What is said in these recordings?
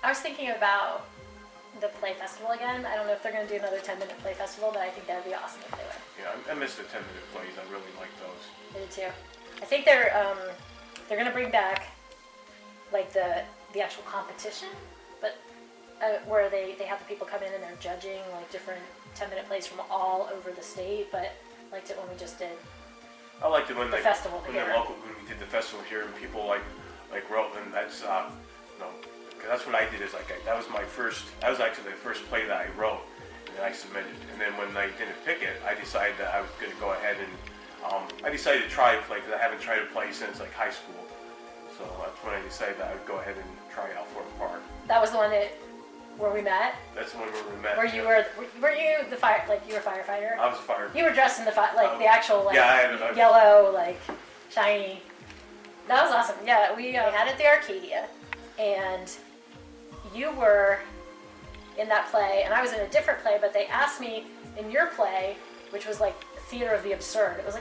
I was thinking about the play festival again. I don't know if they're going to do another 10-minute play festival, but I think that would be awesome if they would. Yeah, I miss the 10-minute plays. I really like those. I did too. I think they're going to bring back like the actual competition, but where they have the people come in and they're judging like different 10-minute plays from all over the state. But I liked it when we just did. I liked it when the festival when here. when we did the festival here, and people like wrote, and that's because that's what I did. Is that was my first. That was actually the first play that I wrote, and then I submitted. And then when I didn't pick it, I decided that I was going to go ahead and I decided to try to play because I haven't tried to play since like high school. So that's when I decided that I would go ahead and try out for a part. That was the one where we met. That's the one where we met. Were you you the fire you were a firefighter? I was a firefighter. You were dressed in the the actual yeah, yellow shiny. That was awesome. Yeah, we had it at the Arcadia, and you were in that play, and I was in a different play. But they asked me in your play, which was like theater of the absurd. It was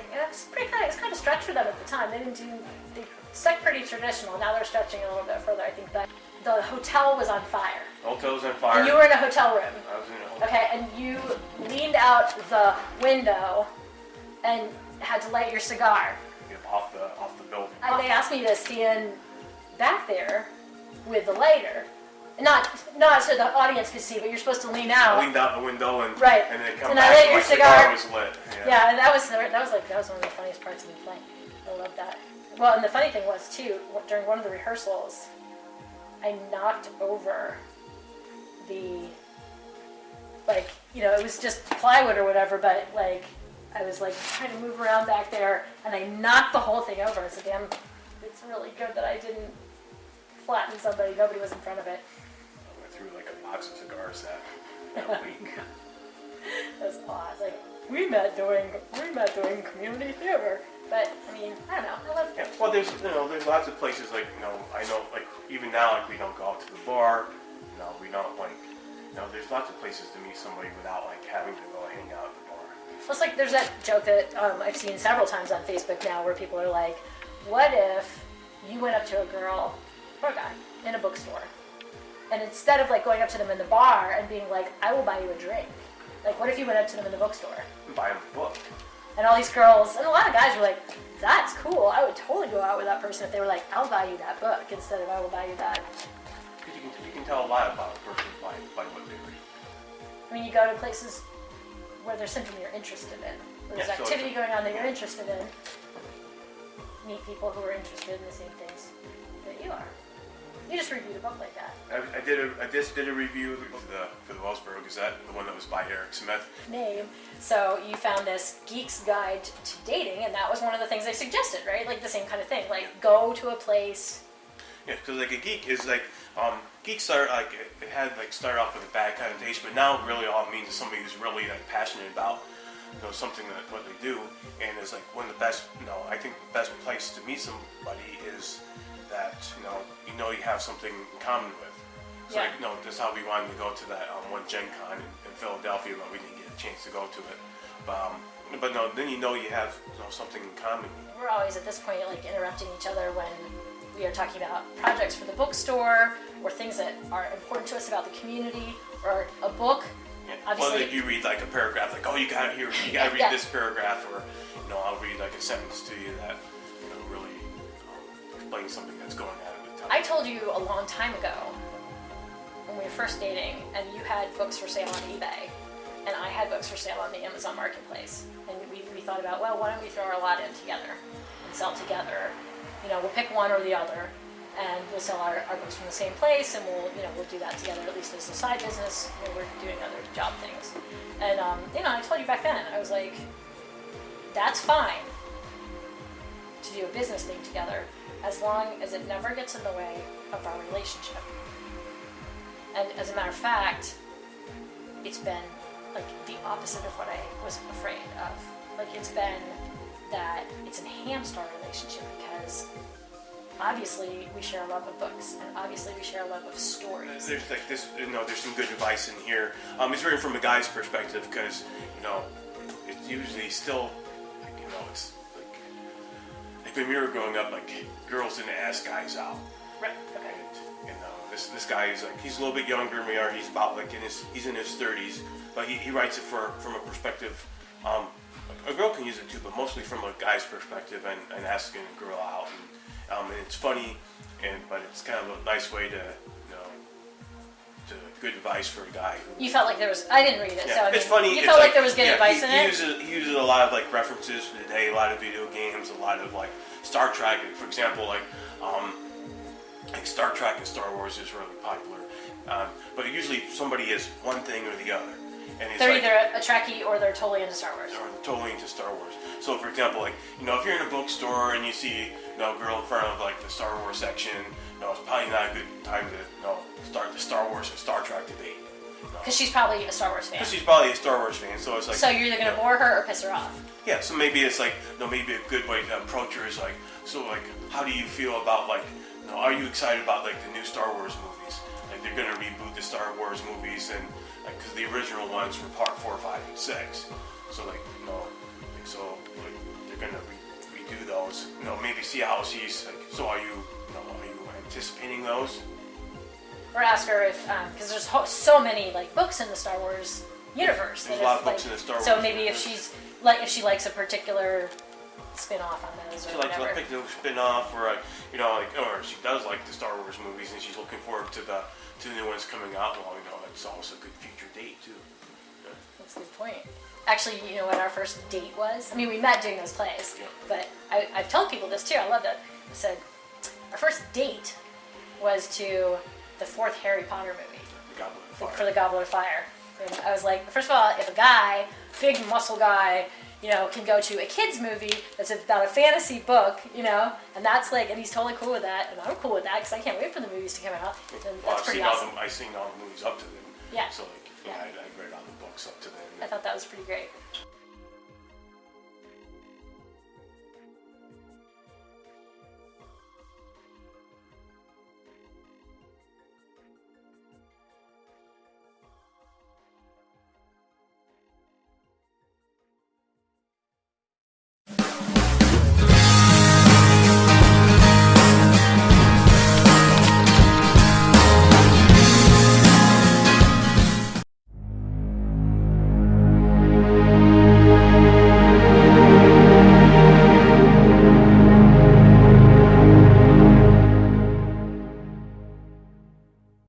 pretty kind. It was kind of a stretch for them at the time. They stuck pretty traditional. Now they're stretching a little bit further. I think that the hotel was on fire. The hotel was on fire. And you were in a hotel room. I was in a hotel. Okay, and you leaned out the window and had to light your cigar. Off the building. And they asked me to stand back there with the lighter. Not so the audience could see, but you're supposed to lean out. I leaned out the window and right. And then come and back I lit and your my cigar was lit. Yeah, and that was one of the funniest parts of the play. I love that. Well, and the funny thing was too, during one of the rehearsals, I knocked over the it was just plywood or whatever, but I was trying to move around back there, and I knocked the whole thing over. I said, "Damn, it's really good that I didn't flatten somebody. Nobody was in front of it." I threw a box of cigars that week. That was awesome. We met doing community theater, but I mean, I don't know. I love. Yeah. Well, there's lots of places I know even now we don't go out to the bar. We don't there's lots of places to meet somebody without having to go hang out at the bar. Well, it's there's that joke that I've seen several times on Facebook now where people are like, what if you went up to a girl or a guy in a bookstore, and instead of going up to them in the bar and being like, I will buy you a drink, what if you went up to them in the bookstore? Buy them a book. And all these girls, and a lot of guys were like, that's cool, I would totally go out with that person if they were like, I'll buy you that book instead of I will buy you that. Because you can tell a lot about a person by what they read. I mean, you go to places where there's something you're interested in. Where there's activity going on that you're interested in. Meet people who are interested in the same things that you are. You just reviewed a book like that. I just did a review for the Wellsboro Gazette, the one that was by Eric Smith. Name. So you found this Geek's Guide to Dating, and that was one of the things they suggested, right? The same kind of thing. Go to a place. Yeah, because a geek is geeks start it had started off with a bad connotation, but now really all it means is somebody who's really passionate about something that what they do, and is one of the best. I think the best place to meet somebody is that you have something in common with. So that's how we wanted to go to that one Gen Con in Philadelphia, but we didn't get a chance to go to it. But no, then you have something in common. We're always at this point interrupting each other when we are talking about projects for the bookstore or things that are important to us about the community or a book. Yeah. Obviously, you read a paragraph, you gotta read this paragraph, or I'll read a sentence to you that really explains something that's going on at the time. I told you a long time ago when we were first dating, and you had books for sale on eBay, and I had books for sale on the Amazon Marketplace, and we thought about, well, why don't we throw our lot in together and sell together? We'll pick one or the other, and we'll sell our books from the same place, and we'll do that together, at least as a side business. We're doing other job things. And, I told you back then, I was like, that's fine to do a business thing together, as long as it never gets in the way of our relationship. And as a matter of fact, it's been the opposite of what I was afraid of. It's been that it's enhanced our relationship because obviously we share a love of books, and obviously we share a love of stories. There's this, there's some good advice in here. It's written from a guy's perspective because, it's usually still, it's when we were growing up, girls didn't ask guys out. Right. Okay. And this guy is like, he's a little bit younger than we are. He's about like he's in his 30s, but he writes it from a perspective. A girl can use it too, but mostly from a guy's perspective and asking a girl out, and it's funny, but it's kind of a nice way to good advice for a guy. You felt like there was. I didn't read it, so I mean, it's funny. You felt like there was good advice in it. He uses a lot of like references for today, a lot of video games, a lot of like Star Trek, for example, like Star Trek and Star Wars is really popular, but usually somebody is one thing or the other. And it's they're like, either a Trekkie or they're totally into Star Wars. Or totally into Star Wars. So, for example, like if you're in a bookstore and you see a girl in front of like the Star Wars section, it's probably not a good time to start the Star Wars and Star Trek debate. Because she's probably a Star Wars fan. Because she's probably a Star Wars fan, so it's like. So you're either gonna bore her or piss her off. Yeah, so maybe it's like maybe a good way to approach her is like, so like, how do you feel about like, are you excited about like the new Star Wars movies? Like they're gonna reboot the Star Wars movies and. Because the original ones were part 4, 5, and 6, so they're gonna redo those. Maybe see how she's like. So are you anticipating those? Or ask her if because there's so many like books in the Star Wars universe. There's a lot of books in the Star Wars. So maybe universe. if she likes a particular spin-off on those or whatever. She likes a spin-off, or or she does like the Star Wars movies and she's looking forward to the new ones coming out. Well, it's also a good future date too. Yeah. That's a good point. Actually, you know what our first date was? I mean, we met doing those plays, but I've told people this too. I love that. I said our first date was to the 4th Harry Potter movie. The Goblet of Fire. For the Goblet of Fire. And I was like, first of all, if a guy, big muscle guy, can go to a kid's movie that's about a fantasy book, and that's like, and he's totally cool with that, and I'm cool with that because I can't wait for the movies to come out. And that's pretty awesome. I've seen all the movies up to then. Yeah. So I read all the books up to then. I thought that was pretty great.